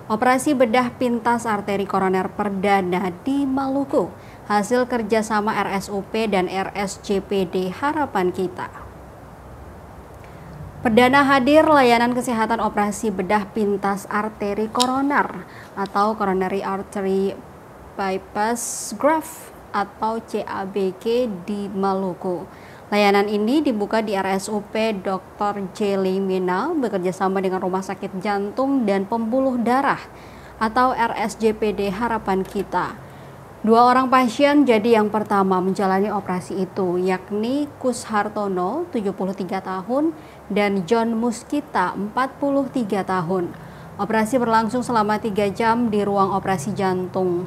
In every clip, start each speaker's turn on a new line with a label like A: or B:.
A: Operasi bedah pintas arteri koroner perdana di Maluku, hasil kerjasama RSUP dan RSJPD Harapan Kita. Perdana hadir layanan kesehatan operasi bedah pintas arteri koroner atau coronary artery bypass graft atau CABG di Maluku. Layanan ini dibuka di RSUP Dr. Jelly Mina bekerjasama dengan Rumah Sakit Jantung dan Pembuluh Darah atau RSJPD Harapan Kita. 2 orang pasien jadi yang pertama menjalani operasi itu, yakni Kus Hartono, 73 tahun, dan John Muskita, 43 tahun. Operasi berlangsung selama 3 jam di ruang operasi jantung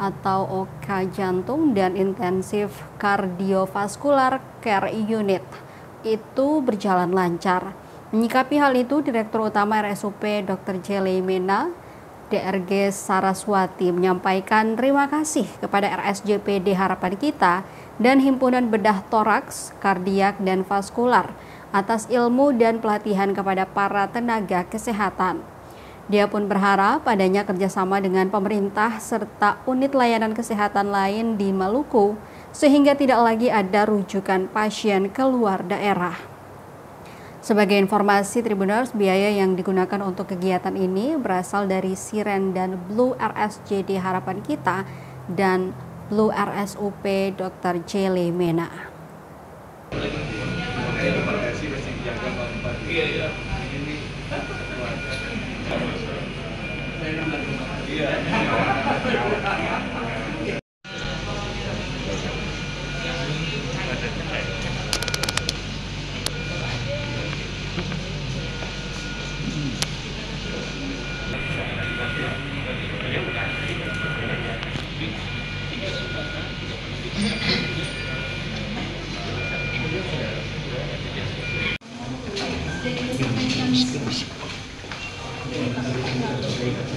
A: atau OK jantung dan intensif kardiovaskular care unit itu berjalan lancar. Menyikapi hal itu, Direktur Utama RSUP Dr. Jelly Mina, DRG Saraswati menyampaikan terima kasih kepada RSJPD Harapan Kita dan Himpunan Bedah Toraks, Kardiak dan Vaskular atas ilmu dan pelatihan kepada para tenaga kesehatan. Dia pun berharap adanya kerjasama dengan pemerintah serta unit layanan kesehatan lain di Maluku sehingga tidak lagi ada rujukan pasien keluar daerah. Sebagai informasi Tribuners, biaya yang digunakan untuk kegiatan ini berasal dari Siren dan Blue RSJD Harapan Kita dan Blue RSUP Dr. Jelly Mena.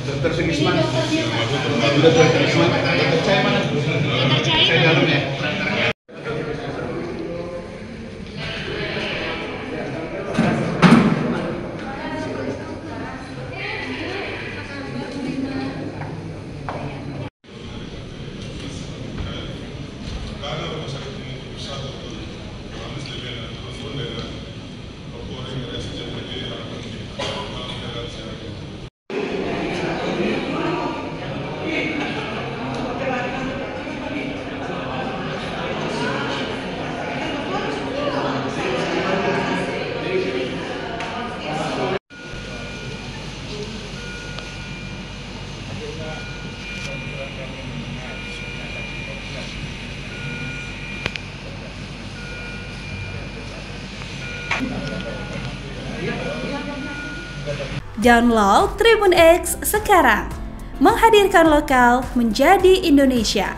B: Dokter Sugisman, Dokter Sugisman, Dokter Cahaya mana? Dokter Cahaya dalam ya.
C: Download Tribun X sekarang, menghadirkan lokal menjadi Indonesia.